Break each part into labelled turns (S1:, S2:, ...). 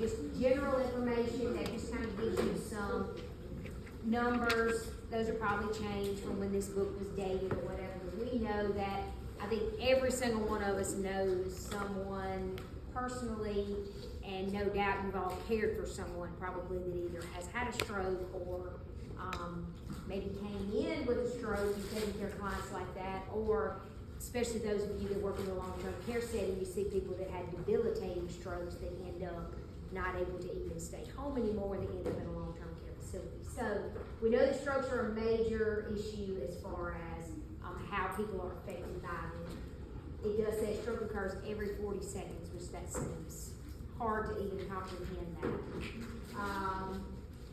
S1: just general information that just kind of gives you some numbers. Those are probably changed from when this book was dated or whatever, but we know that, I think every single one of us knows someone personally, and no doubt you've all cared for someone probably that either has had a stroke or maybe came in with a stroke. You've taken care of clients like that, or especially those of you that work in the long-term care setting, you see people that had debilitating strokes that end up not able to even stay home anymore, and they end up in a long-term care facility. So we know that strokes are a major issue as far as how people are affected by them. It does say stroke occurs every 40 seconds, which that seems hard to even comprehend that.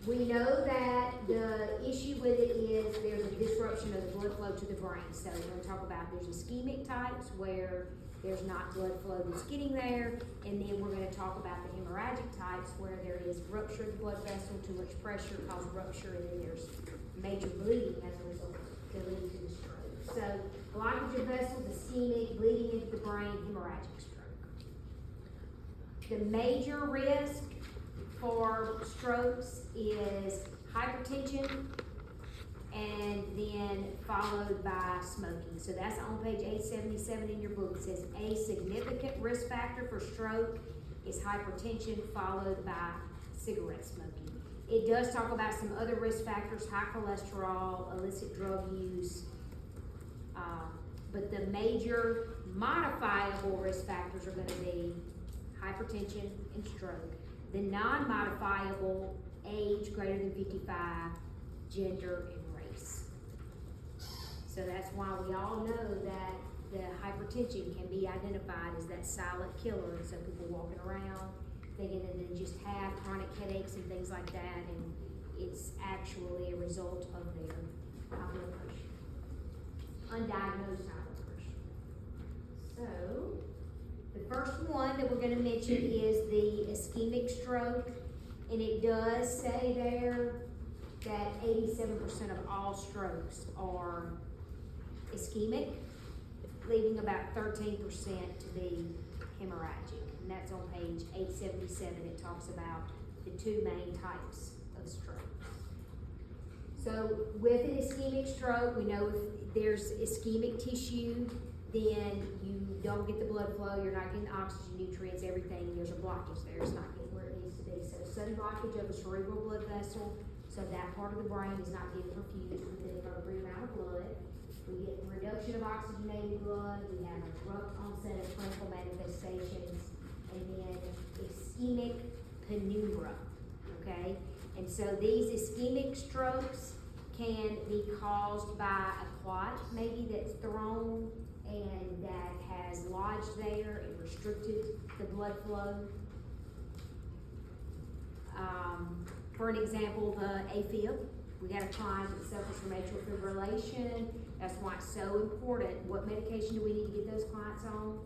S1: We know that the issue with it is there's a disruption of the blood flow to the brain. So we're going to talk about there's ischemic types where there's not blood flow that's getting there, and then we're going to talk about the hemorrhagic types where there is rupture of the blood vessel, too much pressure causes rupture, and then there's major bleeding as a result that leads to the stroke. So blockage of vessels, ischemic, bleeding into the brain, hemorrhagic stroke. The major risk for strokes is hypertension, and then followed by smoking. So that's on page 877 in your book. It says a significant risk factor for stroke is hypertension, followed by cigarette smoking. It does talk about some other risk factors, high cholesterol, illicit drug use, but the major modifiable risk factors are going to be hypertension and stroke. The non-modifiable, age greater than 55, gender, and race. So that's why we all know that the hypertension can be identified as that silent killer, and so people walking around thinking that they just have chronic headaches and things like that, and it's actually a result of their high blood pressure, undiagnosed high blood pressure. So the first one that we're going to mention is the ischemic stroke, and it does say there that 87% of all strokes are ischemic, leaving about 13% to be hemorrhagic, and that's on page 877. It talks about the two main types of stroke. So with an ischemic stroke, we know if there's ischemic tissue, then you don't get the blood flow, you're not getting the oxygen, nutrients, everything, there's a blockage there, it's not getting where it needs to be. So sudden blockage of a cerebral blood vessel, so that part of the brain is not getting perfused with an appropriate amount of blood. We get reduction of oxygenated blood, we have an abrupt onset of clinical manifestations, and then ischemic penumbra, okay? And so these ischemic strokes can be caused by a clot maybe that's thrown and that has lodged there and restricted the blood flow. For an example, the AFib, we got a client that suffers from atrial fibrillation. That's why it's so important. What medication do we need to get those clients on?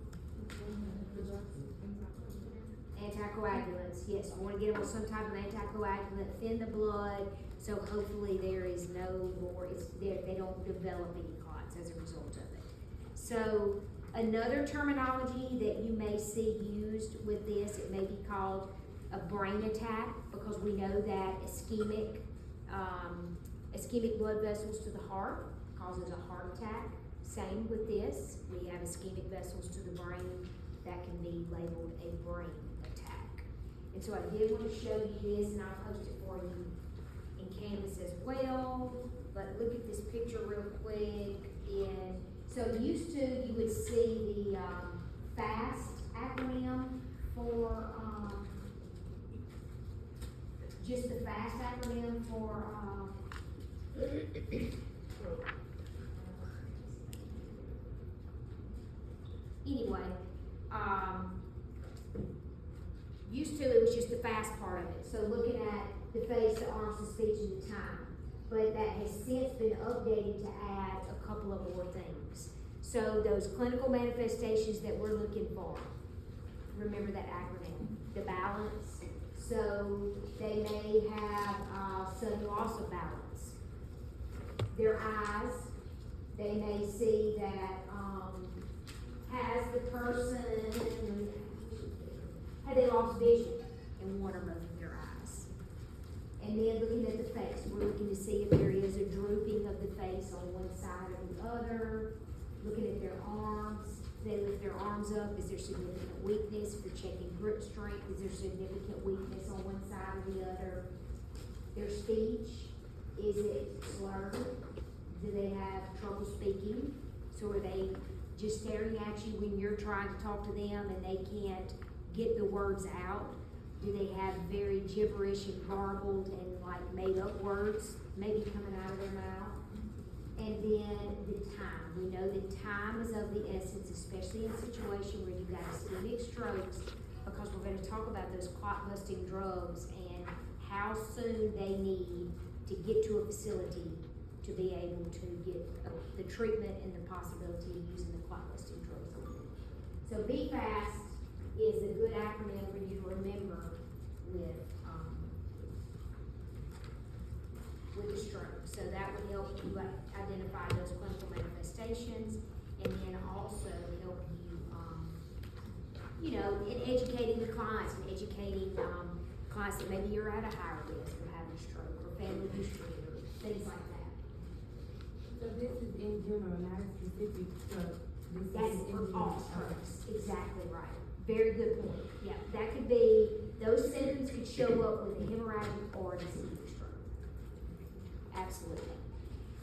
S1: Anticoagulants, yes. We want to get them on some type of anticoagulant, thin the blood, so hopefully there is no more, they don't develop any clots as a result of it. So another terminology that you may see used with this, it may be called a brain attack, because we know that ischemic blood vessels to the heart causes a heart attack. Same with this, we have ischemic vessels to the brain that can be labeled a brain attack. And so I did want to show you this, and I'll post it for you in Canvas as well. But look at this picture real quick. And so used to, you would see the FAST acronym for just the FAST acronym for anyway, used to it was just the FAST part of it. So looking at the face, the arms, the speech, and the time. But that has since been updated to add a couple of more things. So those clinical manifestations that we're looking for, remember that acronym, the balance. So they may have sudden loss of balance. Their eyes, they may see that has the person, had they lost vision in one or see if there is a drooping of the face on one side or the other, looking at their arms. They lift their arms up, is there significant weakness? If you're checking grip strength, is there significant weakness on one side or the other? Their speech, is it slurred? Do they have trouble speaking? So are they just staring at you when you're trying to talk to them and they can't get the words out? Do they have very gibberish and garbled and like made up words maybe coming out of their mouth? And then the time. We know that time is of the essence, especially in a situation where you've got ischemic strokes, because we're going to talk about those clot-busting drugs and how soon they need to get to a facility to be able to get the treatment and the possibility of using the clot-busting drugs on them. So BFAST is a good acronym for you to remember with the stroke. So that would help you identify those clinical manifestations, and then also help you, in educating the clients and educating clients that maybe you're at a higher risk of having a stroke or family history or things like that.
S2: So this is in general, not a specific stroke.
S1: That's for all strokes. Exactly right. Very good point. Yeah, that could be, those symptoms could show up with a hemorrhagic or an ischemic stroke. Absolutely.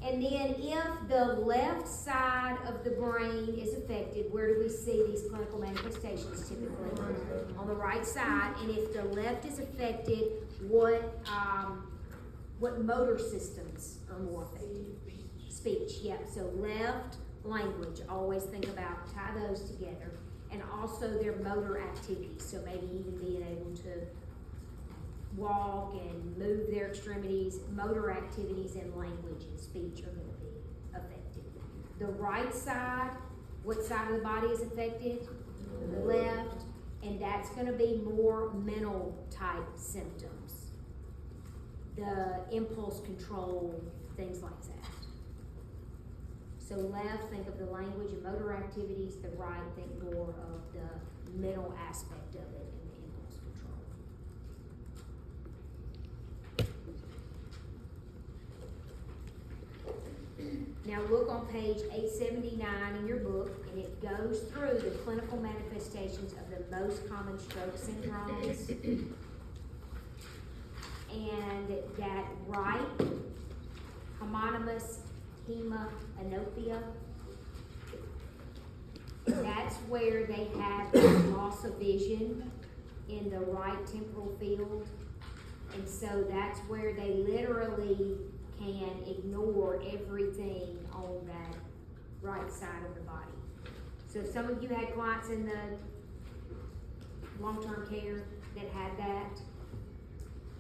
S1: And then if the left side of the brain is affected, where do we see these clinical manifestations typically? On the right side. And if the left is affected, what motor systems are more affected? Speech, yeah. So left, language, always think about, tie those together. And also their motor activities, so maybe even being able to walk and move their extremities. Motor activities and language and speech are going to be affected. The right side, what side of the body is affected? The left, and that's going to be more mental type symptoms. The impulse control, things like that. So left, think of the language and motor activities. The right, think more of the mental aspect of it and the impulse control. Now look on page 879 in your book, and it goes through the clinical manifestations of the most common stroke syndromes. And that right, homonymous hemianopia, that's where they have loss of vision in the right temporal field. And so that's where they literally can ignore everything on that right side of the body. So some of you had clients in the long-term care that had that,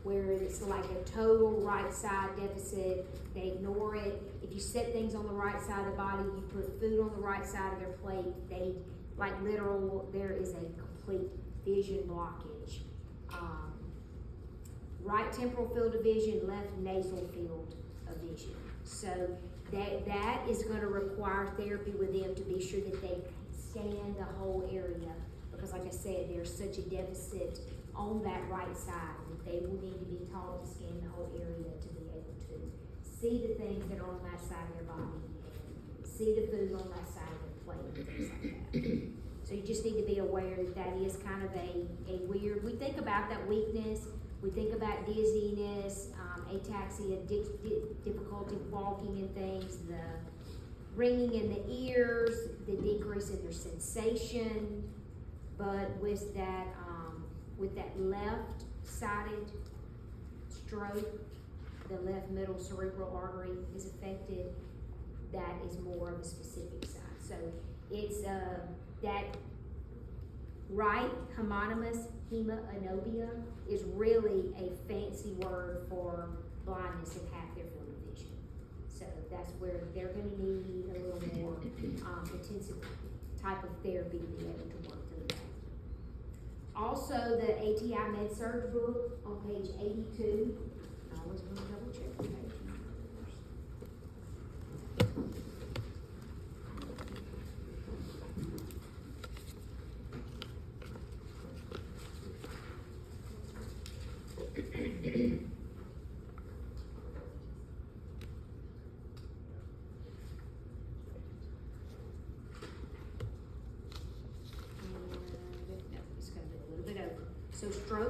S1: where it's like a total right side deficit. They ignore it. If you set things on the right side of the body, you put food on the right side of their plate, they there is a complete vision blockage. Right temporal field of vision, left nasal field of vision. So that is going to require therapy with them to be sure that they scan the whole area, because like I said, there's such a deficit on that right side that they will need to be taught to scan the whole area to be able to see the things that are on that side of their body and see the food on that side of their plate and things like that. So you just need to be aware that that is kind of a weird, we think about that weakness, we think about dizziness, ataxia, difficulty walking and things, the ringing in the ears, the decrease in their sensation, but with that left-sided stroke, the left middle cerebral artery is affected. That is more of a specific side. So it's that right homonymous hemianopia is really a fancy word for blindness in half their field of vision. So that's where they're going to need a little more intensive type of therapy to be able to work through that. Also, the ATI Med-Surg book on page 82. I always want to double check the page numbers.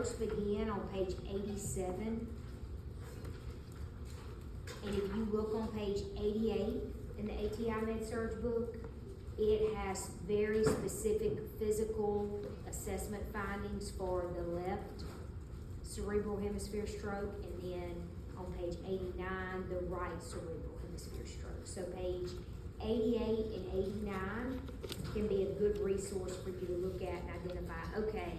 S1: strokes begin on page 87. And if you look on page 88 in the ATI Med-Surg book, it has very specific physical assessment findings for the left cerebral hemisphere stroke, and then on page 89, the right cerebral hemisphere stroke. So page 88 and 89 can be a good resource for you to look at and identify, okay,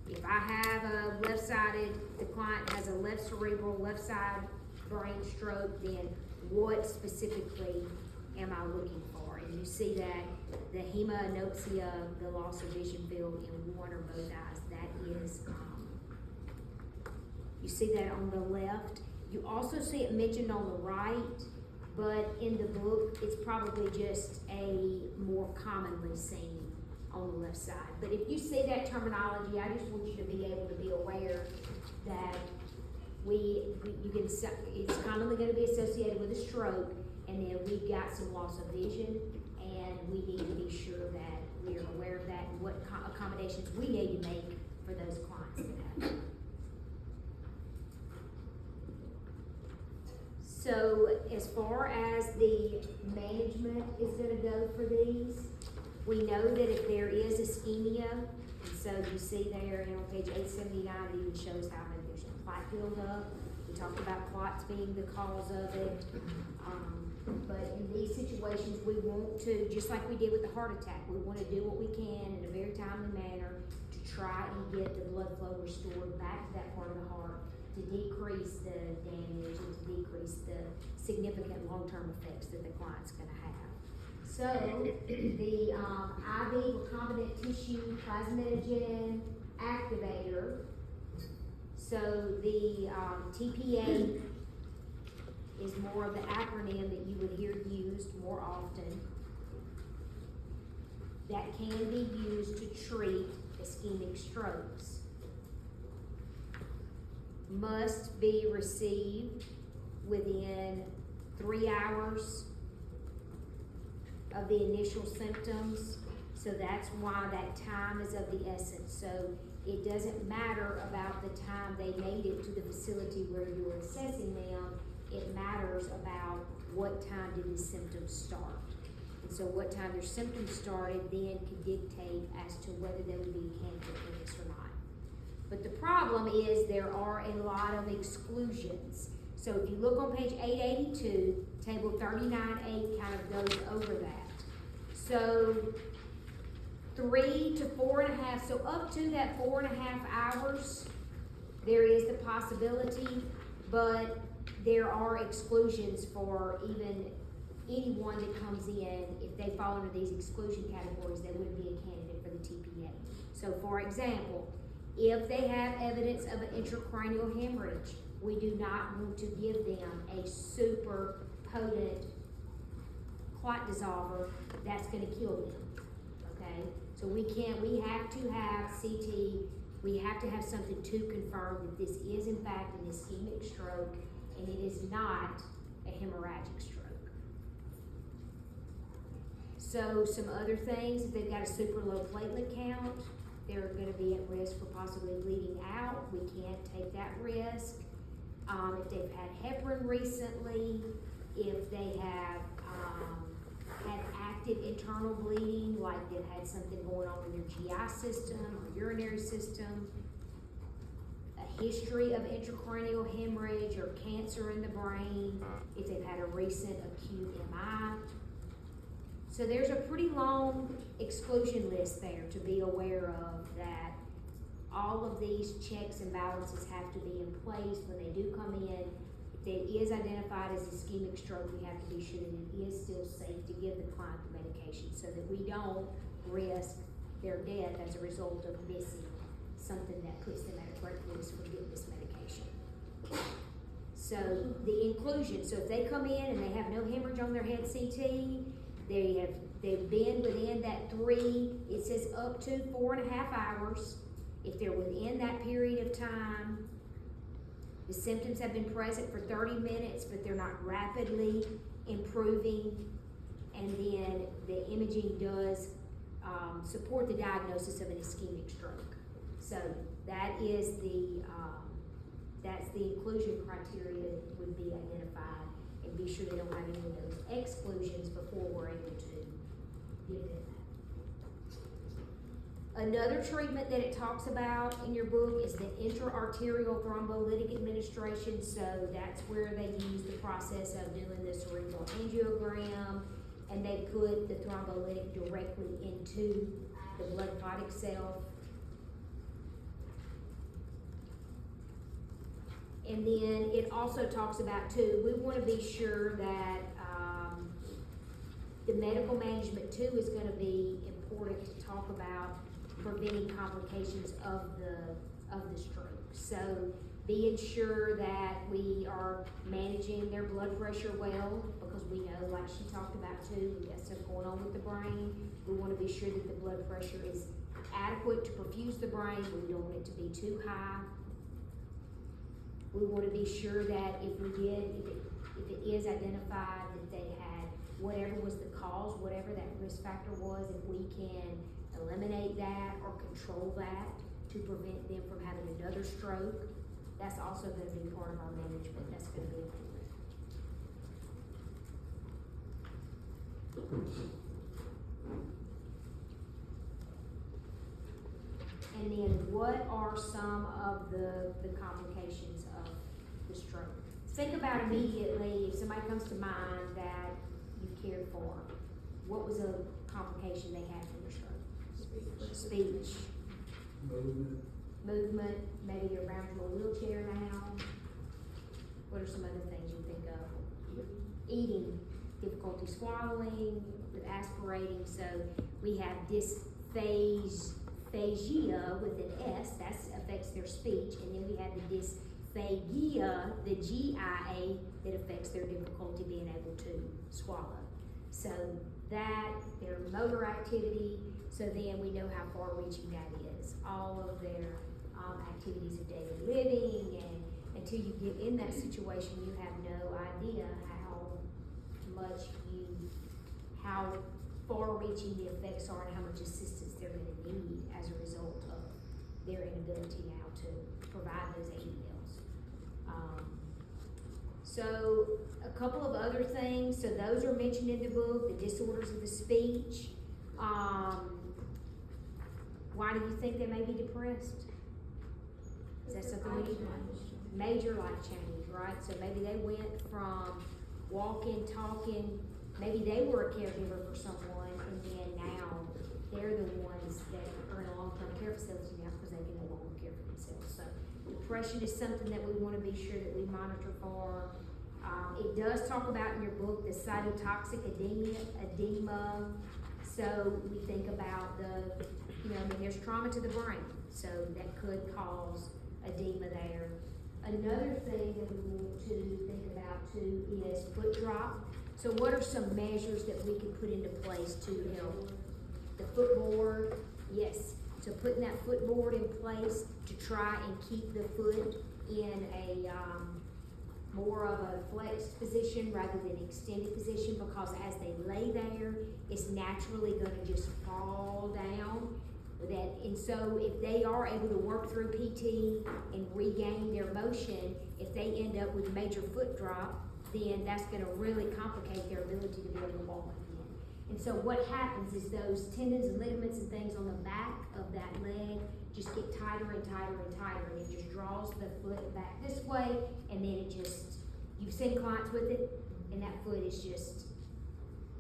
S1: if I have a left-sided, the client has a left cerebral, left side brain stroke, then what specifically am I looking for? And you see that the hemanopsia, the loss of vision field in one or both eyes, that is, you see that on the left. You also see it mentioned on the right, but in the book, it's probably just a more commonly seen on the left side. But if you see that terminology, I just want you to be able to be aware that it's commonly gonna be associated with a stroke, and then we've got some loss of vision, and we need to be sure that we're aware of that and what accommodations we need to make for those clients that have. So as far as the management is gonna go for these, we know that if there is ischemia, and so you see there, on page 879, it even shows how maybe there's a clot buildup. We talked about clots being the cause of it. But in these situations, we want to, just like we did with the heart attack, we want to do what we can in a very timely manner to try and get the blood flow restored back to that part of the heart, to decrease the damage and to decrease the significant long-term effects that the client's gonna have. So, the IV recombinant tissue plasminogen activator, so the TPA is more of the acronym that you would hear used more often, that can be used to treat ischemic strokes. Must be received within 3 hours of the initial symptoms, so that's why that time is of the essence. So it doesn't matter about the time they made it to the facility where you're assessing them, it matters about what time did the symptoms start. And so what time their symptoms started then could dictate as to whether they would be a candidate for this or not. But the problem is there are a lot of exclusions. So if you look on page 882, table 39A kind of goes over that. So 3 to 4.5, so up to that 4.5 hours, there is the possibility, but there are exclusions for even anyone that comes in. If they fall under these exclusion categories, they wouldn't be a candidate for the TPA. So for example, if they have evidence of an intracranial hemorrhage, we do not want to give them a super potent clot dissolver that's gonna kill them, okay? So we have to have CT, we have to have something to confirm that this is in fact an ischemic stroke and it is not a hemorrhagic stroke. So some other things, if they've got a super low platelet count, they're gonna be at risk for possibly bleeding out. We can't take that risk. If they've had heparin recently, if they have had active internal bleeding, like they've had something going on in their GI system or urinary system, a history of intracranial hemorrhage or cancer in the brain, if they've had a recent acute MI. So there's a pretty long exclusion list there to be aware of, that all of these checks and balances have to be in place when they do come in. If it is identified as ischemic stroke, we have to be sure that it is still safe to give the client the medication so that we don't risk their death as a result of missing something that puts them at a great risk for getting this medication. So the inclusion, so if they come in and they have no hemorrhage on their head CT, they've been within that 3, it says up to 4.5 hours. If they're within that period of time, the symptoms have been present for 30 minutes, but they're not rapidly improving, and then the imaging does support the diagnosis of an ischemic stroke. So that is that's the inclusion criteria that would be identified, and be sure they don't have any of those exclusions before we're able to give them that. Another treatment that it talks about in your book is the intra-arterial thrombolytic administration, so that's where they use the process of doing the cerebral angiogram, and they put the thrombolytic directly into the blood clot itself. And then it also talks about too, we wanna be sure that, the medical management too is gonna be important to talk about preventing complications of the stroke. So being sure that we are managing their blood pressure well, because we know, like she talked about too, we got stuff going on with the brain. We wanna be sure that the blood pressure is adequate to perfuse the brain, but we don't want it to be too high. We want to be sure that if it is identified that they had whatever was the cause, whatever that risk factor was, if we can eliminate that or control that to prevent them from having another stroke, that's also going to be part of our management. That's going to be important. And then what are some of the complications of the stroke? Think about immediately, if somebody comes to mind that you cared for, what was a complication they had from the stroke? Speech. Movement, maybe they're bound to a wheelchair now. What are some other things you think of? Eating, difficulty swallowing, with aspirating, so we have dysphagia with an S, that affects their speech, and then we have the dysphagia, the GIA, that affects their difficulty being able to swallow. So that, their motor activity, so then we know how far-reaching that is. All of their activities of daily living, and until you get in that situation, you have no idea how far-reaching the effects are and how much assistance they're gonna need as a result of their inability now to provide those 80 meals. So a couple of other things, so those are mentioned in the book, the disorders of the speech. Why do you think they may be depressed? Is that something we need to know? Major life change, right? So maybe they went from walking, talking, maybe they were a caregiver for someone, and then now they're the ones that are in a long-term care facility now because they can no longer care for themselves. So depression is something that we want to be sure that we monitor for. It does talk about in your book the cytotoxic edema. So we think about there's trauma to the brain, so that could cause edema there. Another thing that we want to think about too is foot drop. So what are some measures that we can put into place to help? The footboard, yes. So putting that footboard in place to try and keep the foot in a more of a flexed position rather than extended position, because as they lay there, it's naturally gonna just fall down. And so if they are able to work through PT and regain their motion, if they end up with major foot drop, then that's gonna really complicate their ability to be able to walk again. And so what happens is those tendons and ligaments and things on the back of that leg just get tighter and tighter and tighter, and it just draws the foot back this way, and then it just, you've seen clients with it, and that foot is just,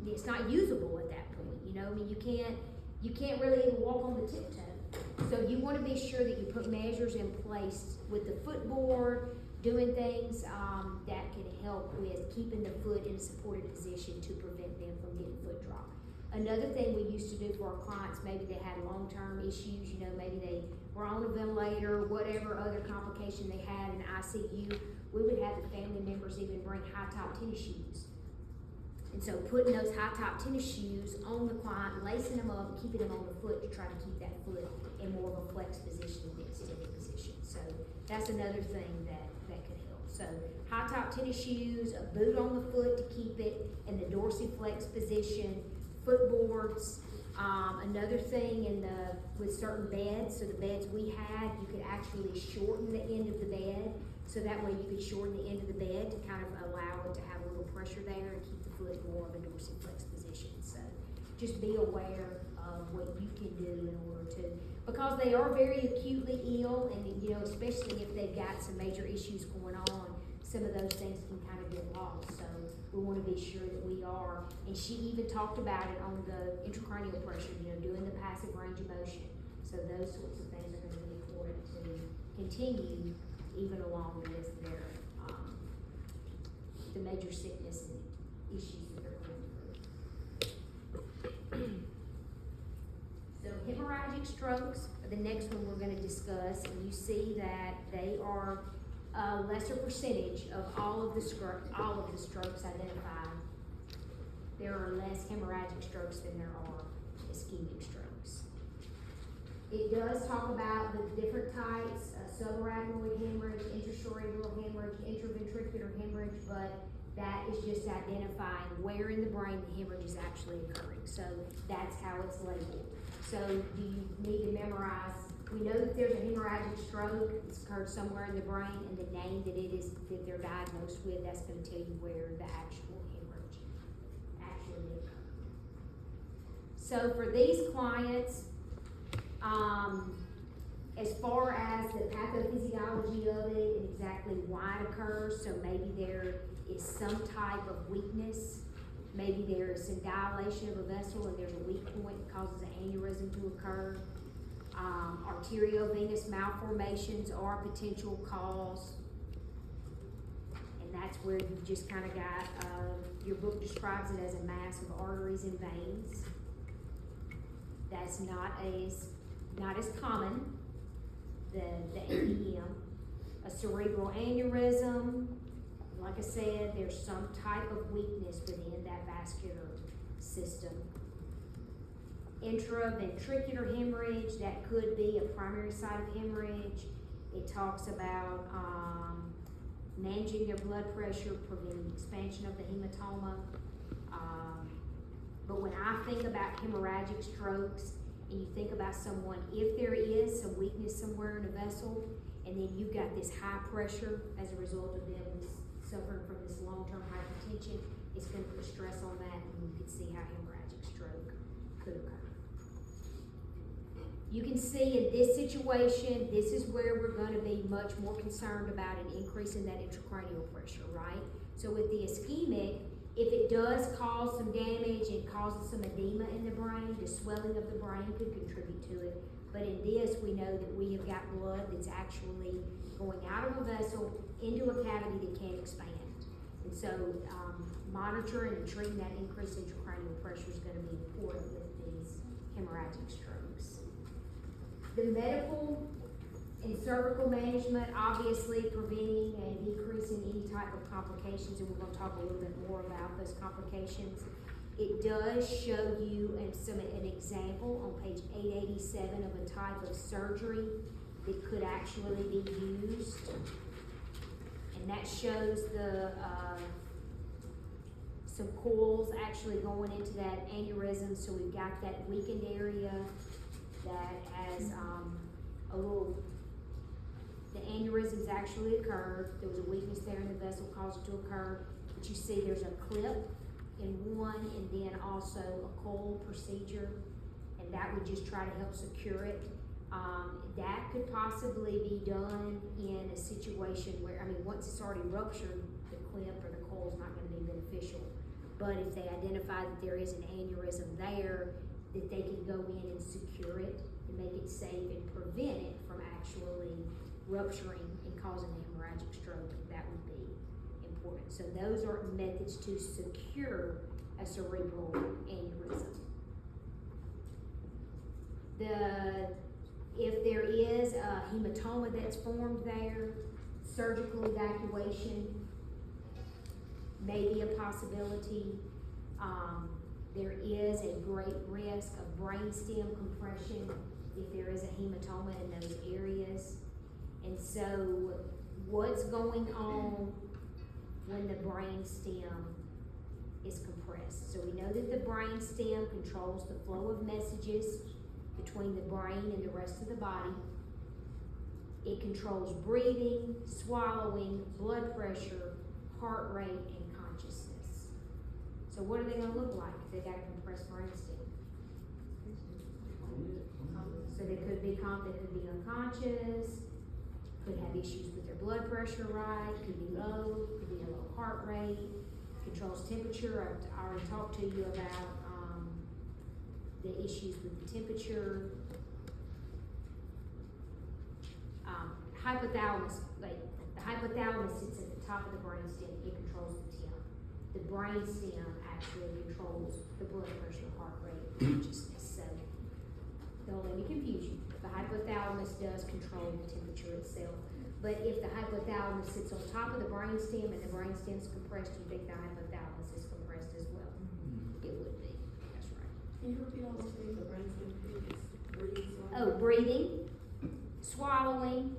S1: it's not usable at that point, I mean, you can't really even walk on the tiptoe. So you wanna be sure that you put measures in place with the footboard, doing things that can help with keeping the foot in a supported position to prevent them from getting foot drop. Another thing we used to do for our clients, maybe they had long-term issues, maybe they were on a ventilator, whatever other complication they had in ICU, we would have the family members even bring high-top tennis shoes. And so putting those high-top tennis shoes on the client, lacing them up, and keeping them on the foot to try to keep that foot in more of a flexed position than extended position. So that's another thing that could help. So high-top tennis shoes, a boot on the foot to keep it in the dorsiflex position, footboards, Another thing with certain beds, so the beds we had, you could actually shorten the end of the bed. So that way you could shorten the end of the bed to kind of allow it to have a little pressure there and keep the foot more of a dorsiflex position. So just be aware of what you can do in order to, because they are very acutely ill, and you know, especially if they've got some major issues going on, some of those things can kind of get lost. So we want to be sure that we are, and she even talked about it on the intracranial pressure, you know, doing the passive range of motion. So those sorts of things are going to be important to continue even along with their, the major sickness and issues that they're going through. So hemorrhagic strokes are the next one we're gonna discuss, and you see that they are a lesser percentage of all of the strokes identified. There are less hemorrhagic strokes than there are ischemic strokes. It does talk about the different types, subarachnoid hemorrhage, intracerebral hemorrhage, intraventricular hemorrhage, but that is just identifying where in the brain the hemorrhage is actually occurring. So that's how it's labeled. So do you need to memorize? We know that there's a hemorrhagic stroke, it's occurred somewhere in the brain, and the name that they're diagnosed with, that's gonna tell you where the actual hemorrhage actually occurred. So for these clients, as far as the pathophysiology of it and exactly why it occurs, so maybe there is some type of weakness, maybe there is some dilation of a vessel and there's a weak point that causes an aneurysm to occur. Arteriovenous malformations are a potential cause, and that's where you just kind of got, your book describes it as a mass of arteries and veins. That's not as common, the AVM. A cerebral aneurysm, like I said, there's some type of weakness within that vascular system. Intraventricular hemorrhage, that could be a primary site of hemorrhage. It talks about managing their blood pressure, preventing expansion of the hematoma. But when I think about hemorrhagic strokes, and you think about someone, if there is some weakness somewhere in a vessel, and then you've got this high pressure as a result of them suffering from this long-term hypertension, it's going to put stress on that, and you can see how hemorrhagic stroke could occur. You can see in this situation, this is where we're going to be much more concerned about an increase in that intracranial pressure, right? So with the ischemic, if it does cause some damage and causes some edema in the brain, the swelling of the brain could contribute to it. But in this, we know that we have got blood that's actually going out of a vessel into a cavity that can't expand. And so monitoring and treating that increased intracranial pressure is going to be important with these hemorrhagic strokes. The medical and cervical management, obviously preventing and decreasing any type of complications, and we're going to talk a little bit more about those complications. It does show you an example on page 887 of a type of surgery that could actually be used, and that shows the some coils actually going into that aneurysm. So we've got that weakened area that has a little. The aneurysm's actually occurred. There was a weakness there in the vessel caused it to occur. But you see there's a clip in one, and then also a coil procedure, and that would just try to help secure it. That could possibly be done in a situation where, once it's already ruptured, the clip or the coil is not going to be beneficial. But if they identify that there is an aneurysm there, that they can go in and secure it and make it safe and prevent it from actually rupturing and causing a hemorrhagic stroke. That would be important. So those are methods to secure a cerebral aneurysm. If there is a hematoma that's formed there, surgical evacuation may be a possibility. There is a great risk of brainstem compression if there is a hematoma in those areas. And so what's going on when the brainstem is compressed. So we know that the brain stem controls the flow of messages between the brain and the rest of the body. It controls breathing, swallowing, blood pressure, heart rate, and consciousness. So what are they gonna look like if they got a compressed brain stem? So they could be unconscious, could have issues with their blood pressure, right? Could be low, could be a low heart rate, controls temperature. I already talked to you about, the issues with the temperature. Hypothalamus, like, the hypothalamus sits at the top of the brainstem, it controls the tip. The brainstem actually controls the blood pressure, heart rate, consciousness, so don't let me confuse you. The hypothalamus does control the temperature itself, but if the hypothalamus sits on top of the brainstem and the brainstem's compressed, you think the hypothalamus is compressed as well? It would be, that's right.
S2: Can you repeat all those things, the brainstem, breathing,
S1: Oh, breathing, swallowing,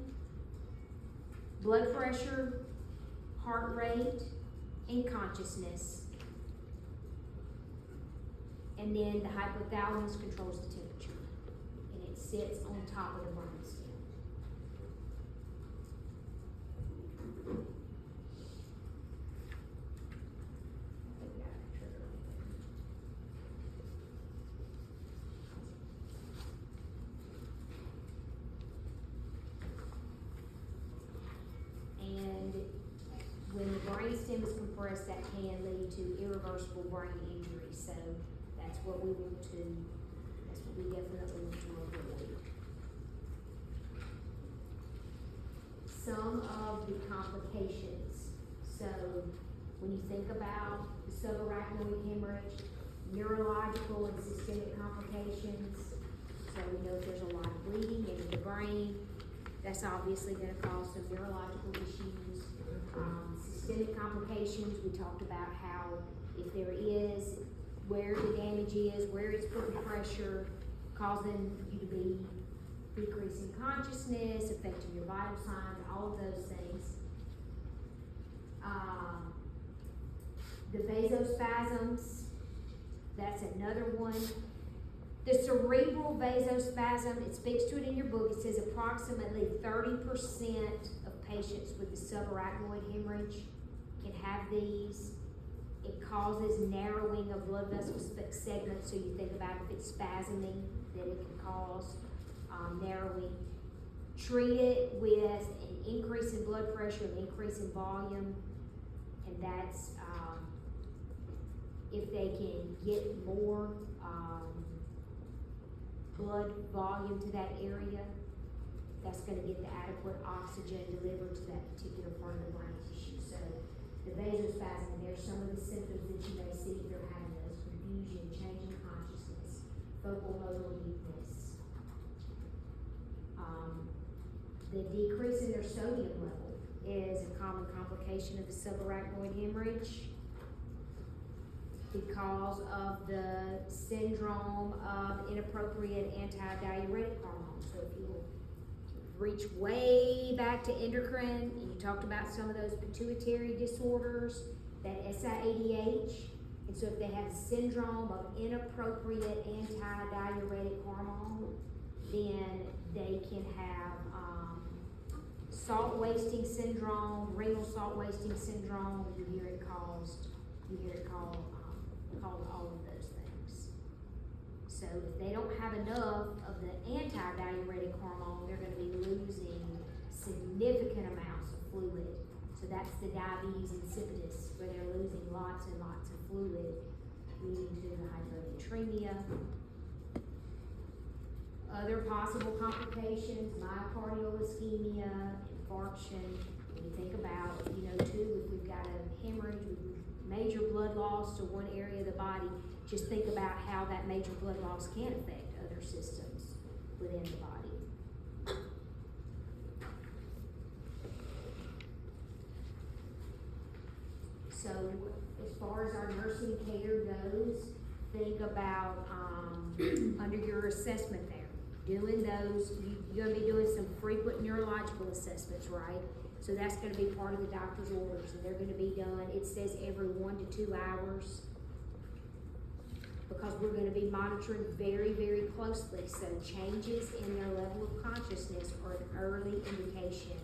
S1: blood pressure, heart rate, and consciousness. And then the hypothalamus controls the temperature, and it sits on top of the brainstem. And when the brainstem is compressed, that can lead to irreversible brain injury. So that's what we definitely want to avoid. Some of the complications. So when you think about the subarachnoid hemorrhage, neurological and systemic complications. So we know there's a lot of bleeding in the brain. That's obviously gonna cause some neurological issues. Systemic complications, we talked about how if there is, where the damage is, where it's putting pressure, causing you to be decreasing consciousness, affecting your vital signs, all of those things. The vasospasms, that's another one. The cerebral vasospasm, it speaks to it in your book, it says approximately 30% of patients with the subarachnoid hemorrhage can have these. It causes narrowing of blood vessel segments, so you think about if it's spasming, that it can cause narrowing. Treat it with an increase in blood pressure, an increase in volume, and that's if they can get more blood volume to that area, that's gonna get the adequate oxygen delivered to that particular part of the brain tissue. So the vasospasm, there's some of the symptoms that you may see if you're having those: confusion, change in consciousness, focal motor weakness. The decrease in their sodium level is a common complication of the subarachnoid hemorrhage because of the syndrome of inappropriate antidiuretic hormones. So if you reach way back to endocrine, and you talked about some of those pituitary disorders, that SIADH, and so if they have a syndrome of inappropriate antidiuretic hormone, then they can have salt wasting syndrome, renal salt wasting syndrome. You hear it called all of those things. So if they don't have enough of the antidiuretic hormone, they're gonna be losing significant amounts of fluid. So that's the diabetes insipidus, where they're losing lots and lots of fluid, leading to the hyponatremia. Other possible complications: myocardial ischemia, infarction. When you think about, too, if we've got a hemorrhage with major blood loss to one area of the body, just think about how that major blood loss can affect other systems within the body. So as far as our nursing care goes, think about under your assessment there, doing those, you're gonna be doing some frequent neurological assessments, right? So that's gonna be part of the doctor's orders, and they're gonna be done, it says every 1 to 2 hours. because we're gonna be monitoring very, very closely. So changes in their level of consciousness are an early indication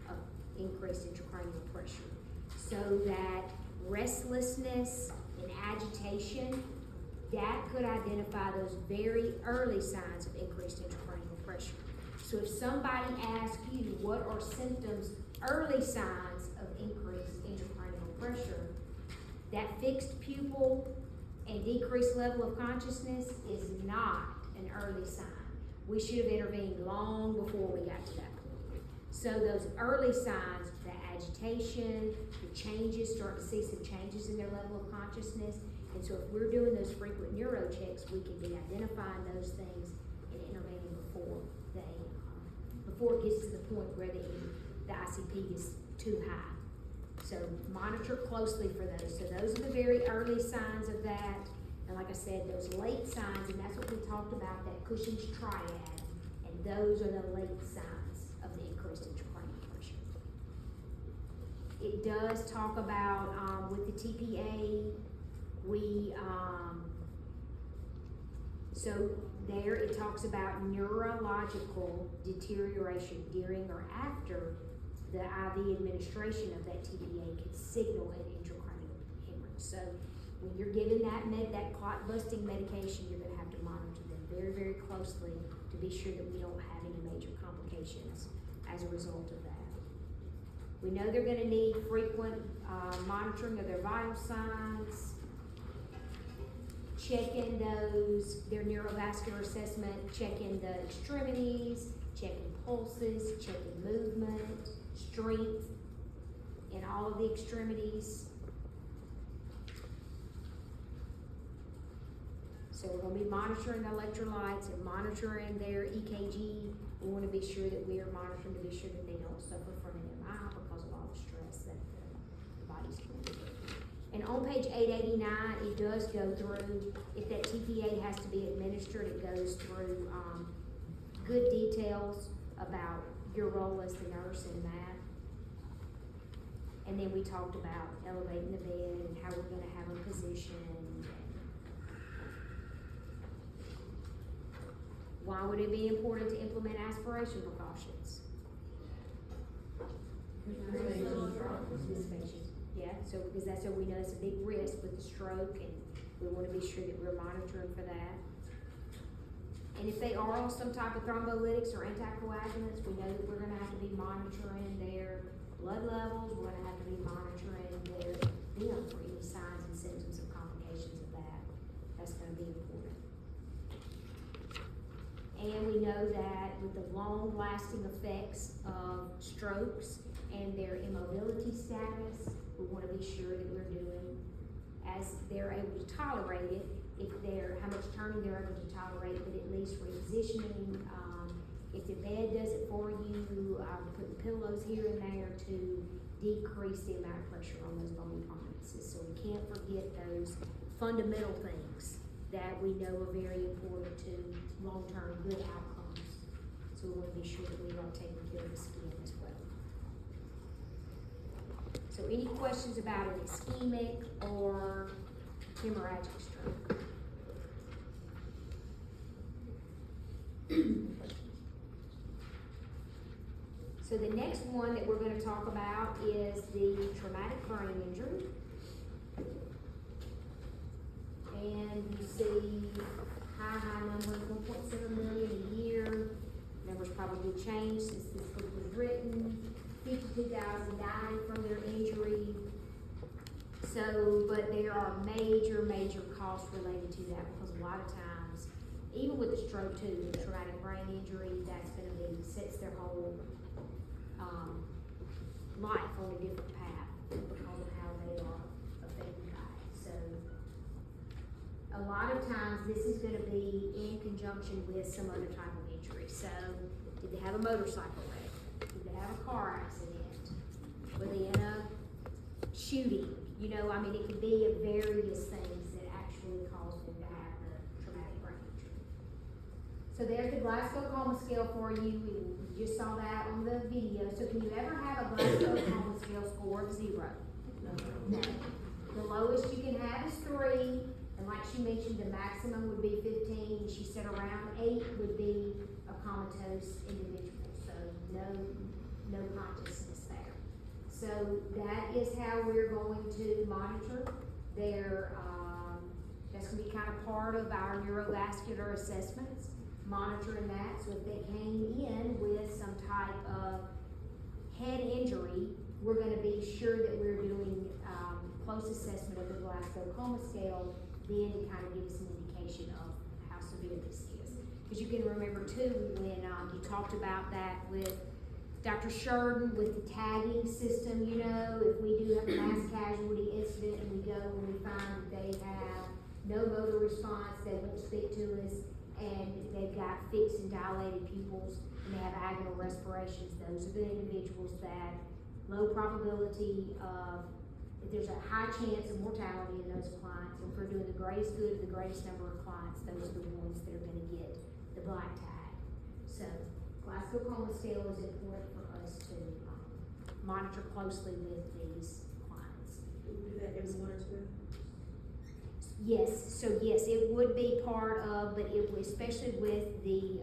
S1: of increased intracranial pressure. So that restlessness and agitation, that could identify those very early signs of increased intracranial pressure. So if somebody asks you what are symptoms, early signs of increased intracranial pressure, that fixed pupil and decreased level of consciousness is not an early sign. We should have intervened long before we got to that point. So those early signs, the agitation, the changes, start to see some changes in their level of consciousness. And so if we're doing those frequent neuro checks, we can be identifying those things and intervening before it gets to the point where the ICP is too high. So monitor closely for those. So those are the very early signs of that. And like I said, those late signs, and that's what we talked about, that Cushing's triad, and those are the late signs of the increased intracranial pressure. It does talk about, with the TPA, so there it talks about neurological deterioration during or after the IV administration of that TPA could signal an intracranial hemorrhage. So when you're giving that clot busting medication, you're gonna have to monitor them very, very closely to be sure that we don't have any major complications as a result of that. We know they're gonna need frequent monitoring of their vital signs, checking their neurovascular assessment, checking the extremities, checking pulses, checking movement, strength in all of the extremities. So we're gonna be monitoring the electrolytes and monitoring their EKG. We wanna be sure that we are monitoring to be sure that they don't suffer from an MI because of all the stress that the body's going through. And on page 889, it does go through, if that TPA has to be administered, it goes through good details about your role as the nurse in that. And then we talked about elevating the bed and how we're gonna have them positioned. Why would it be important to implement aspiration precautions? Anticipation. Yeah, so because that's so we know it's a big risk with the stroke, and we want to be sure that we're monitoring for that. And if they are on some type of thrombolytics or anticoagulants, we know that we're going to have to be monitoring their blood levels. We're going to have to be monitoring their them for any signs and symptoms of complications of that. That's going to be important. And we know that with the long-lasting effects of strokes and their immobility status, we want to be sure that we're doing as they're able to tolerate it, how much turning they're able to tolerate, but at least repositioning. If the bed does it for you, putting pillows here and there to decrease the amount of pressure on those bony prominences. So we can't forget those fundamental things that we know are very important to long-term good outcomes. So we want to be sure that we are taking care of the skin as well. So any questions about an ischemic or hemorrhagic stroke? So the next one that we're going to talk about is the traumatic brain injury. And you see high numbers, 1.7 million a year. Numbers probably changed since this book was written. 52,000 dying from their injury. So, but there are major costs related to that, because a lot of times, even with the stroke too, the traumatic brain injury, that's going to sets their whole life on a different path because of how they are affected by it. So, a lot of times this is going to be in conjunction with some other type of injury. So, did they have a motorcycle wreck? Did they have a car accident? Were they in a shooting? You know, I mean, it could be of various things that actually cause them to have the traumatic brain injury. So there's the Glasgow Coma Scale for you. We just saw that on the video. So can you ever have a Glasgow Coma Scale score of 0? No. The lowest you can have is 3, And like she mentioned, the maximum would be 15, she said around 8 would be a comatose individual, so no consciousness there. So that is how we're going to monitor their, that's gonna be kind of part of our neurovascular assessments, monitoring that. So if they came in with some type of head injury, we're gonna be sure that we're doing, close assessment of the Glasgow Coma Scale, then to kind of give us an indication of how severe this is. Because you can remember too, when, you talked about that with Dr. Sheridan with the tagging system, you know, if we do have a mass casualty incident and we go and we find that they have no motor response, they won't speak to us, and they've got fixed and dilated pupils, and they have agonal respirations, those are the individuals that low probability of, if there's a high chance of mortality in those clients, and if we're doing the greatest good to the greatest number of clients, those are the ones that are gonna get the black tag. So, Glasgow Coma Scale is important for us to, monitor closely with these clients.
S3: Do we do that every 1 or 2?
S1: Yes, so yes, it would be part of, but it would, especially with the,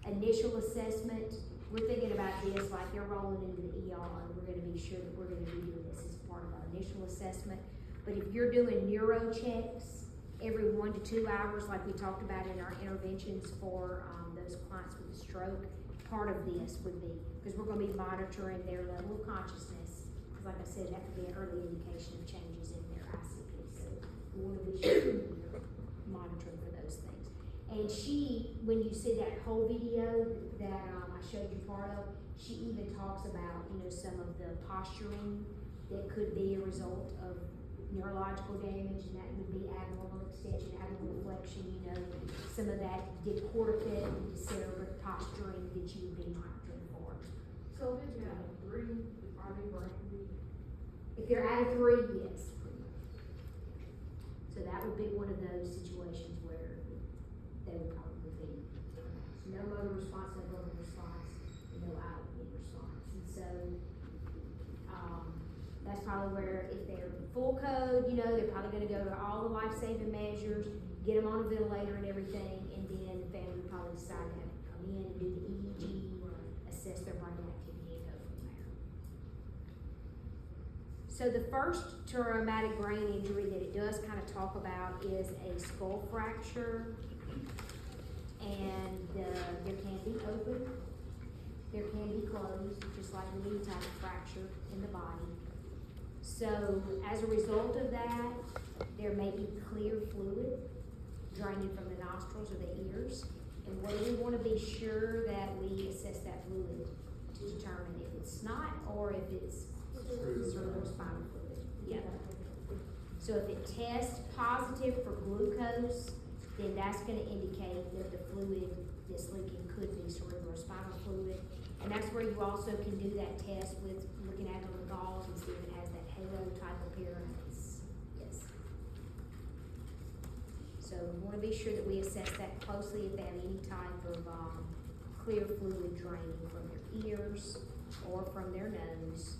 S1: initial assessment, we're thinking about this like they're rolling into the ER, and we're gonna be sure that we're gonna be doing this as part of our initial assessment. But if you're doing neuro checks every 1 to 2 hours, like we talked about in our interventions for, those clients with a stroke, part of this would be, because we're gonna be monitoring their level of consciousness, because like I said, that could be an early indication of changes in their ICP, so we wanna be sure that we're monitoring for those things. And she, when you see that whole video that, I showed you part of, she even talks about, you know, some of the posturing that could be a result of neurological damage, and that would be abnormal extension, abnormal flexion, you know, some of that decorticate and decerebrate posturing that you would be monitoring for.
S2: So if you have 3, are they brain?
S1: If they're out of 3, yes. So that would be one of those situations where they would probably be no motor response, no verbal response, no outward response. And so, that's probably where if they're full code, you know, they're probably gonna go to all the life-saving measures, get them on a ventilator and everything, and then the family would probably decide to have them come in and do the EEG, assess their brain activity, and go from there. So the first traumatic brain injury that it does kind of talk about is a skull fracture, and there can be open, there can be closed, just like any type of fracture in the body. So as a result of that, there may be clear fluid draining from the nostrils or the ears. And we want to be sure that we assess that fluid to determine if it's snot or if it's cerebrospinal fluid. Yeah. So if it tests positive for glucose, then that's gonna indicate that the fluid that's leaking could be cerebrospinal fluid. And that's where you also can do that test with looking at it on the galls and see if it has that halo type appearance. Yes. So we wanna be sure that we assess that closely if they have any type of, clear fluid draining from their ears or from their nose.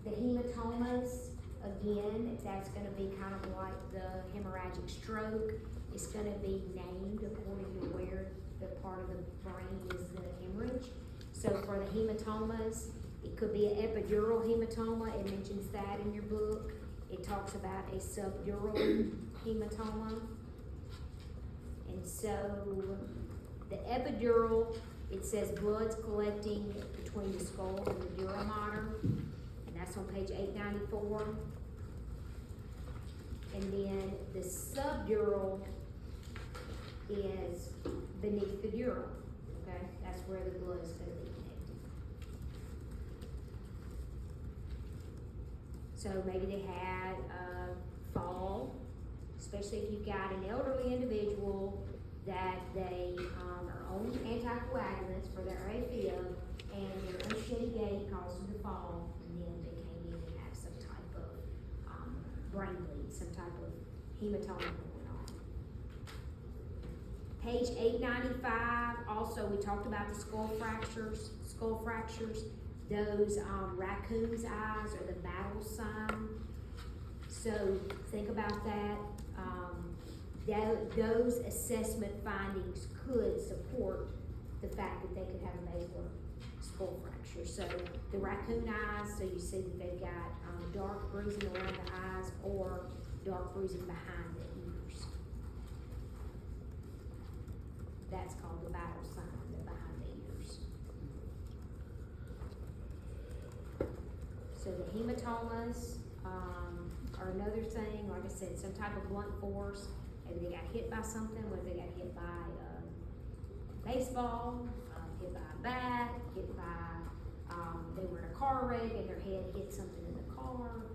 S1: The hematomas, again, that's gonna be kind of like the hemorrhagic stroke. It's gonna be named according to where the part of the brain is the hemorrhage. So for the hematomas, it could be an epidural hematoma, it mentions that in your book. It talks about a subdural hematoma. And so the epidural, it says blood's collecting between the skull and the dura mater, and that's on page 894. And then the subdural is beneath the dura, okay? That's where the blood is gonna be connected. So maybe they had a fall, especially if you've got an elderly individual that they, are on anticoagulants for their AFib, and their unsteady gait caused them to fall, and then they came in and had some type of, brain bleed, some type of hematoma going on. Page 895, also we talked about the skull fractures. Those raccoon's eyes are the battle sign. So think about that. those assessment findings could support the fact that they could have a major skull fracture. So the raccoon eyes, so you see that they've got, dark bruising around the eyes or dark bruising behind the ears. That's called the vital sign, the behind the ears. So the hematomas, are another thing, like I said, some type of blunt force, maybe they got hit by something, whether they got hit by a baseball, hit by a bat, hit by, they were in a car wreck and their head hit something in the car.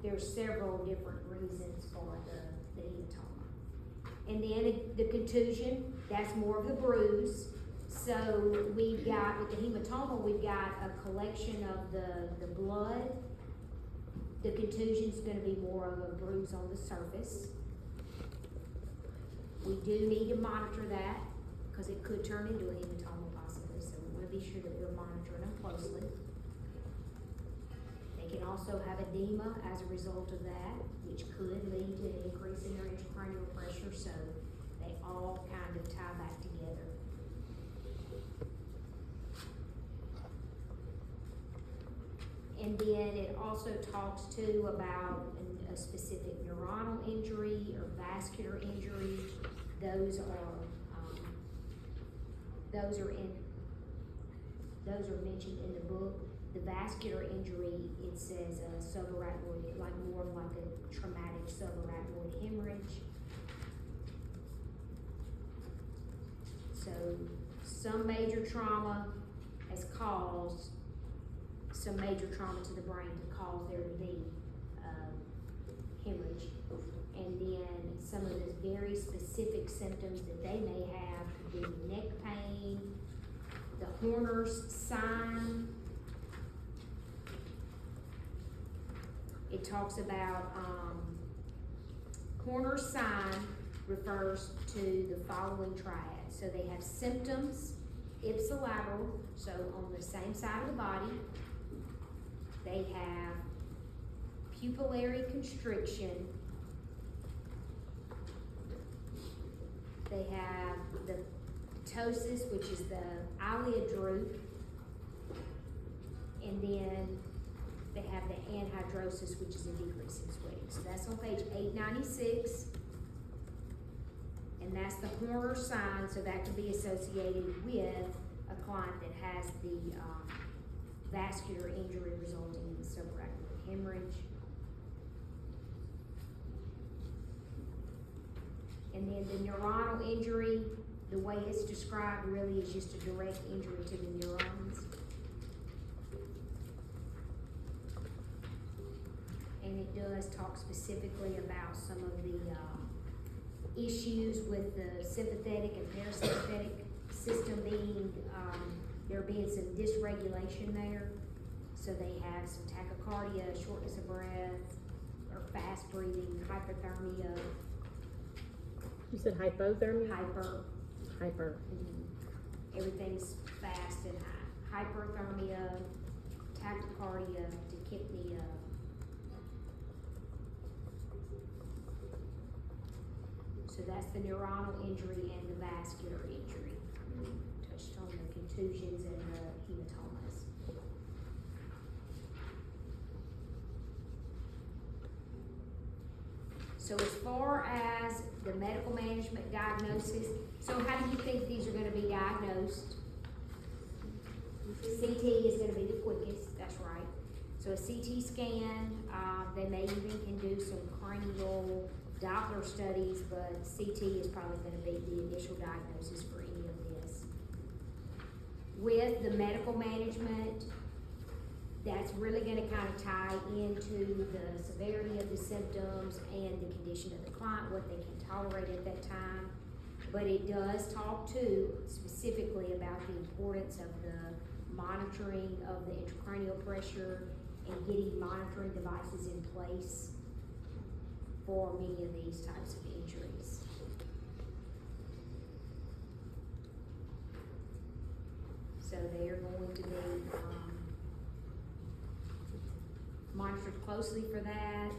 S1: There's several different reasons for the hematoma. And then the contusion, that's more of the bruise. So we've got, with the hematoma, we've got a collection of the blood. The contusion's gonna be more of a bruise on the surface. We do need to monitor that, because it could turn into a hematoma possibly, so we wanna be sure that we're monitoring them closely. They can also have edema as a result of that, which could lead to an increase in their intracranial pressure, so they all kind of tie back together. And then it also talks too about a specific neuronal injury or vascular injury. Those are mentioned in the book. The vascular injury, it says subarachnoid, like more of like a traumatic subarachnoid hemorrhage. So some major trauma has caused some major trauma to the brain to cause there to be hemorrhage. And then some of the very specific symptoms that they may have could be neck pain, the Horner's sign. It talks about, Horner's sign refers to the following triad. So they have symptoms, ipsilateral, so on the same side of the body. They have pupillary constriction. They have the ptosis, which is the eyelid droop. And then they have the anhidrosis, which is a decrease in sweating. So that's on page 896. And that's the Horner sign, so that could be associated with a client that has the vascular injury resulting in subarachnoid hemorrhage. And then the neuronal injury, the way it's described really is just a direct injury to the neurons. And it does talk specifically about some of the issues with the sympathetic and parasympathetic system being, there being some dysregulation there. So they have some tachycardia, shortness of breath, or fast breathing, hypothermia.
S3: You said hypothermia?
S1: Hyper. Everything's fast and high. Hyperthermia, tachycardia, tachypnea. So that's the neuronal injury and the vascular injury. Touched on the contusions and the hematomas. So as far as the medical management diagnosis, so how do you think these are gonna be diagnosed? CT is gonna be the quickest, that's right. So a CT scan, they may even can do some cranial Doppler studies, but CT is probably gonna be the initial diagnosis for any of this. With the medical management, that's really gonna kind of tie into the severity of the symptoms and the condition of the client, what they can tolerate at that time. But it does talk too specifically about the importance of the monitoring of the intracranial pressure and getting monitoring devices in place for many of these types of injuries. So they are going to be monitored closely for that.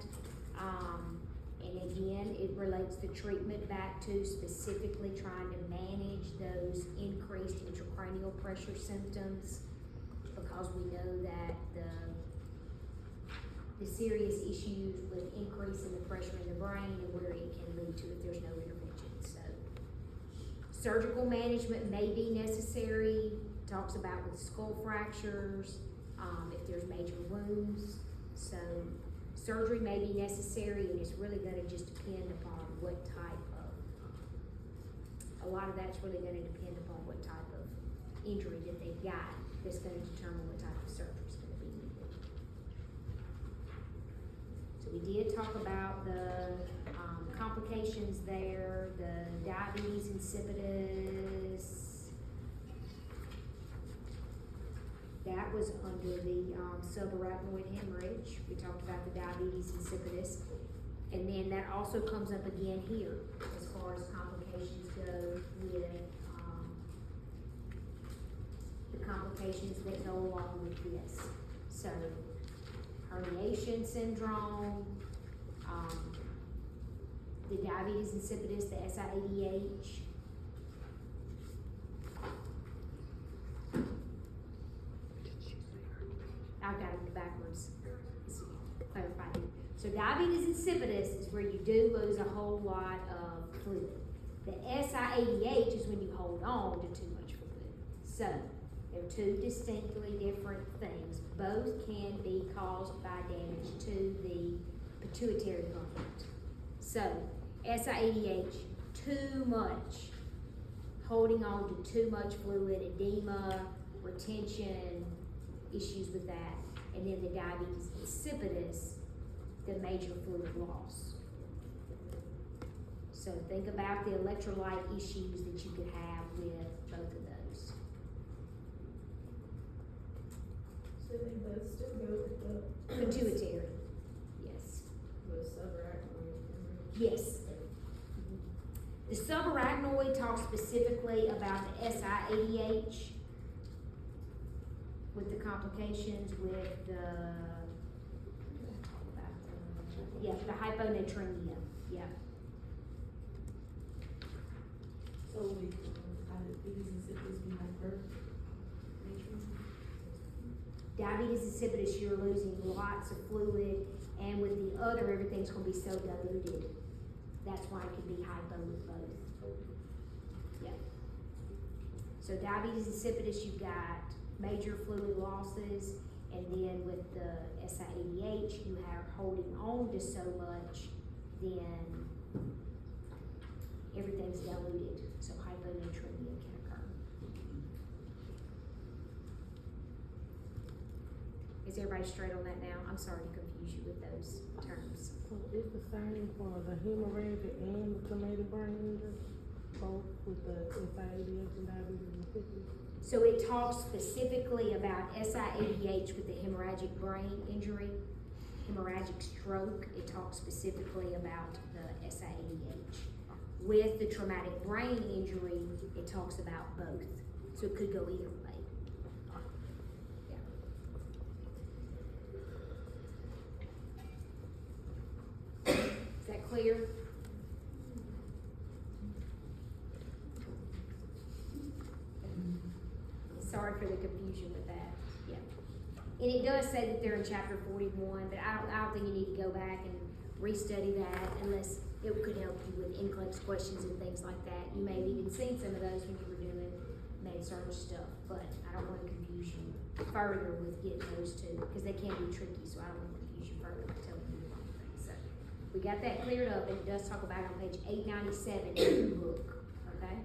S1: And again, it relates the treatment back to specifically trying to manage those increased intracranial pressure symptoms, because we know that the serious issues with increasing the pressure in the brain and where it can lead to if there's no intervention. So surgical management may be necessary, talks about with skull fractures, if there's major wounds. So surgery may be necessary, and it's really gonna just depend upon what type of, a lot of that's really gonna depend upon what type of injury that they've got. That's gonna determine what type of surgery is gonna be needed. So we did talk about the complications there, the diabetes insipidus. That was under the subarachnoid hemorrhage. We talked about the diabetes insipidus. And then that also comes up again here as far as complications go with the complications that go along with this. So herniation syndrome, the diabetes insipidus, the SIADH. I've got them backwards. Let's clarify. So diabetes insipidus is where you do lose a whole lot of fluid. The SIADH is when you hold on to too much fluid. So they're two distinctly different things. Both can be caused by damage to the pituitary gland. So SIADH, too much, holding on to too much fluid, edema, retention, issues with that. And then the diabetes insipidus, the major fluid loss. So think about the electrolyte issues that you could have with both of those.
S4: So they both still go with the
S1: Pituitary, yes.
S4: subarachnoid.
S1: Yes. The subarachnoid talks specifically about the SIADH with the complications with the, the hyponatremia, yeah.
S4: So we, diabetes insipidus be hypertension.
S1: Diabetes insipidus, you're losing lots of fluid, and with the other, everything's gonna be so diluted. That's why it can be hypo with both. Yeah. So diabetes insipidus, you've got major fluid losses, and then with the SIADH, you have holding on to so much, then everything's diluted, so hyponatremia can occur. Is everybody straight on that now? I'm sorry to confuse you with those terms.
S5: So it's the same for the hemorrhagic and the traumatic brain injury, both with the SIADH and diabetes insipidus?
S1: So it talks specifically about SIADH with the hemorrhagic brain injury, hemorrhagic stroke. It talks specifically about the SIADH. With the traumatic brain injury, it talks about both. So it could go either way. Yeah. Is that clear? Sorry for the confusion with that, yeah. And it does say that they're in chapter 41, but I don't think you need to go back and restudy that unless it could help you with NCLEX questions and things like that. You may have even seen some of those when you were doing med-surg stuff, but I don't want to confuse you further with getting those two, because they can be tricky, so I don't want to confuse you further by telling you the wrong thing. So we got that cleared up, and it does talk about it on page 897 in the book, okay?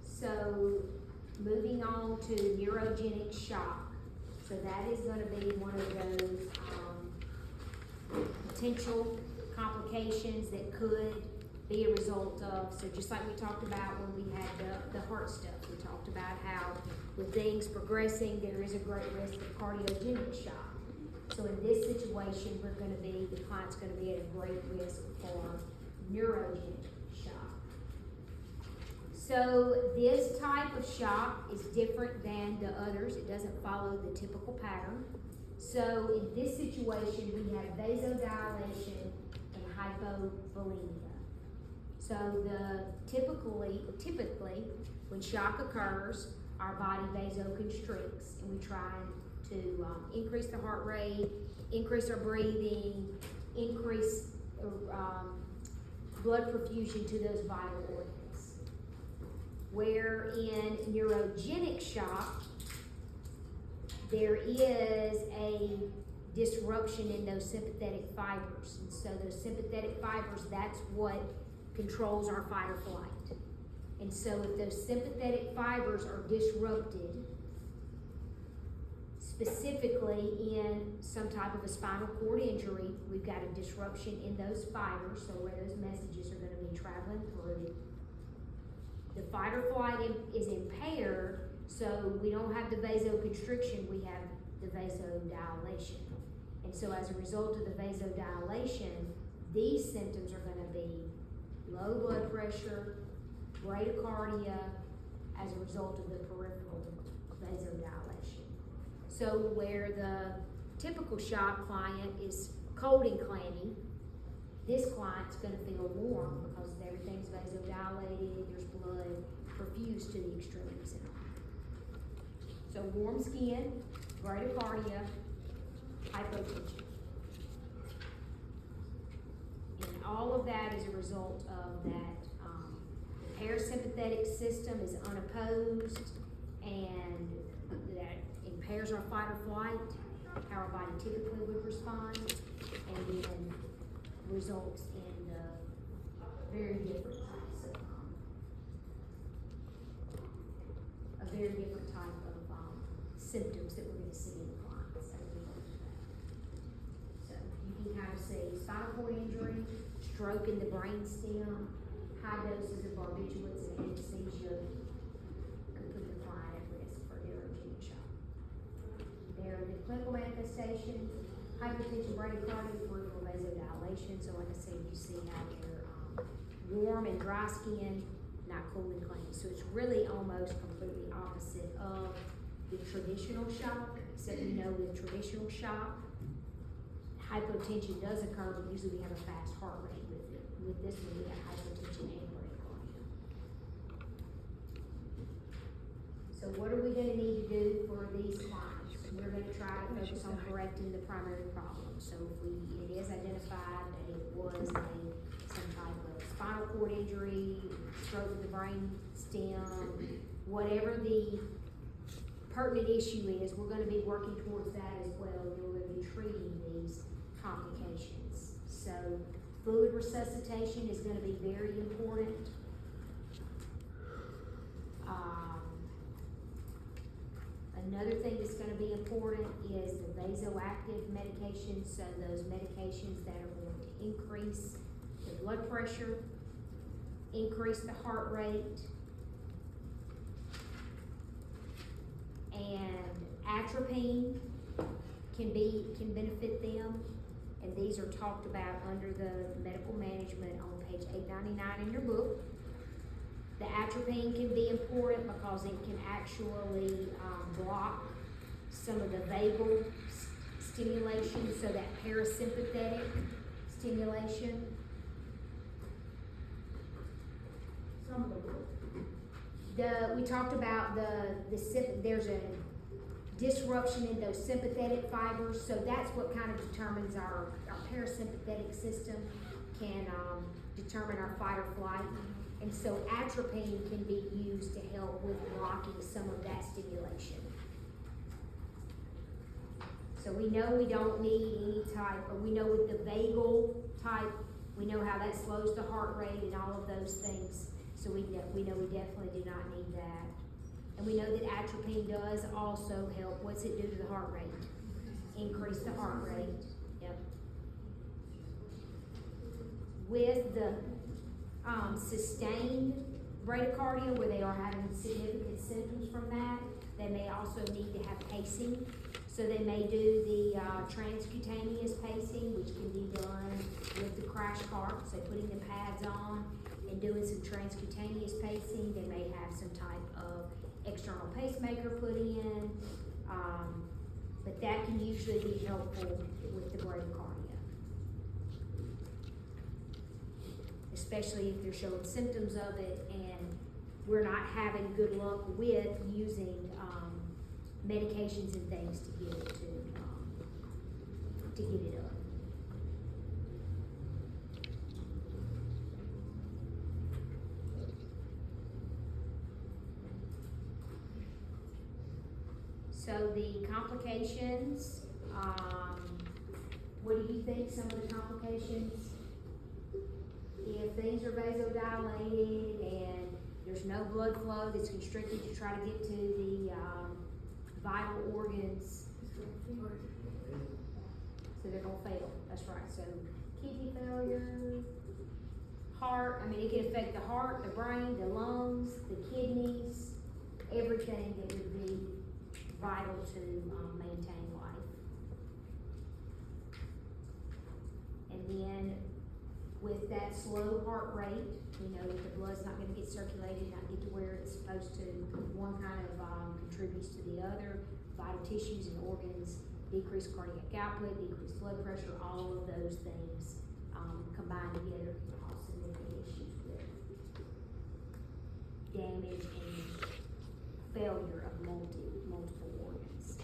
S1: So, moving on to neurogenic shock. So that is gonna be one of those, potential complications that could be a result of, so just like we talked about when we had the heart stuff, we talked about how with things progressing, there is a great risk of cardiogenic shock. So in this situation, the client's gonna be at a great risk for neurogenic shock. So this type of shock is different than the others. It doesn't follow the typical pattern. So in this situation, we have vasodilation and hypovolemia. So typically, when shock occurs, our body vasoconstricts, and we try to increase the heart rate, increase our breathing, increase blood perfusion to those vital organs. Where in neurogenic shock, there is a disruption in those sympathetic fibers. And so those sympathetic fibers, that's what controls our fight or flight. And so if those sympathetic fibers are disrupted, specifically in some type of a spinal cord injury, we've got a disruption in those fibers, so where those messages are gonna be traveling through. The fight or flight is impaired, so we don't have the vasoconstriction, we have the vasodilation. And so as a result of the vasodilation, these symptoms are gonna be low blood pressure, bradycardia, as a result of the peripheral vasodilation. So where the typical shock client is cold and clammy, this client's gonna feel warm because everything's vasodilated, there's blood perfused to the extremities and all. So warm skin, bradycardia, hypotension. And all of that is a result of that, the parasympathetic system is unopposed, and that impairs our fight or flight, how our body typically would respond, and then results in very different types of, symptoms that we're gonna see in clients as a result of that. So you can kind of see spinal cord injury, stroke in the brain stem, high doses of barbiturates and anesthesia could put the client at risk for neurogenic shock. There are the clinical manifestations: hypertension, bradycardia, peripheral vasodilation. So like I said, you see how they're warm and dry skin, not cool and clammy. So it's really almost completely opposite of the traditional shock, except we know with traditional shock, hypotension does occur, but usually we have a fast heart rate with it. With this one, we have hypotension and bradycardia. So what are we gonna need to do for these clients? We're gonna try to focus on correcting the primary problem. So if it is identified that it was some type of spinal cord injury, stroke of the brain stem, whatever the pertinent issue is, we're gonna be working towards that as well. We're gonna be treating these complications. So fluid resuscitation is gonna be very important. Another thing that's gonna be important is the vasoactive medications, so those medications that are going to increase the blood pressure, increase the heart rate, and atropine can benefit them, and these are talked about under the medical management on page 899 in your book. The atropine can be important because it can actually block some of the vagal stimulation, so that parasympathetic stimulation. We talked about there's a disruption in those sympathetic fibers, so that's what kind of determines our parasympathetic system, can determine our fight or flight. And so atropine can be used to help with blocking some of that stimulation. So we know we don't need any type, or we know with the vagal type, we know how that slows the heart rate and all of those things. So we know we definitely do not need that. And we know that atropine does also help. What's it do to the heart rate? Increase the heart rate. Yep. With the sustained bradycardia, where they are having significant symptoms from that, they may also need to have pacing. So they may do the transcutaneous pacing, which can be done with the crash cart, so putting the pads on and doing some transcutaneous pacing. They may have some type of external pacemaker put in. but that can usually be helpful with the bradycardia. Especially if they're showing symptoms of it and we're not having good luck with using, medications and things to get it to get it up. So the complications, what do you think some of the complications? If things are vasodilated and there's no blood flow that's constricted to try to get to the, vital organs, so they're gonna fail, that's right, so kidney failure, heart, I mean, it can affect the heart, the brain, the lungs, the kidneys, everything that would be vital to, maintain life. And then, with that slow heart rate, we know that the blood's not gonna get circulated, not get to where it's supposed to, one kind of, contributes to the other, vital tissues and organs, decreased cardiac output, decreased blood pressure, all of those things, combined together can cause significant issues with damage and failure of multiple organs.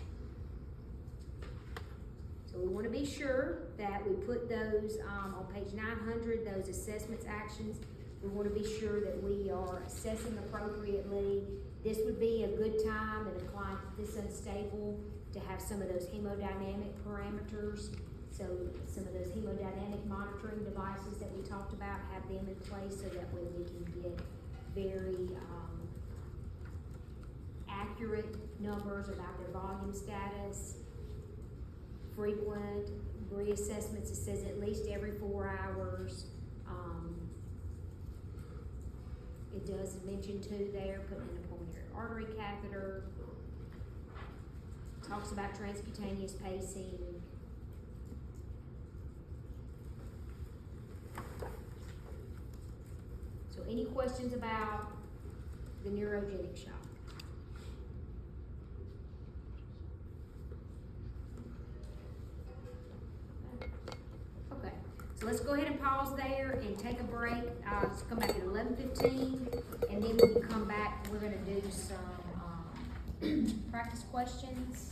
S1: So we wanna be sure that we put those, on page 900, those assessments actions. We wanna be sure that we are assessing appropriately. This would be a good time in a client this unstable to have some of those hemodynamic parameters. So some of those hemodynamic monitoring devices that we talked about, have them in place so that way we can get very, accurate numbers about their volume status. Frequent reassessments, it says at least every 4 hours. It does mention too there, putting in a pulmonary artery catheter. Talks about transcutaneous pacing. So any questions about the neurogenic shock? Okay, so let's go ahead and pause there and take a break. Let's come back at 11:15, and then when we come back, we're gonna do some, practice questions.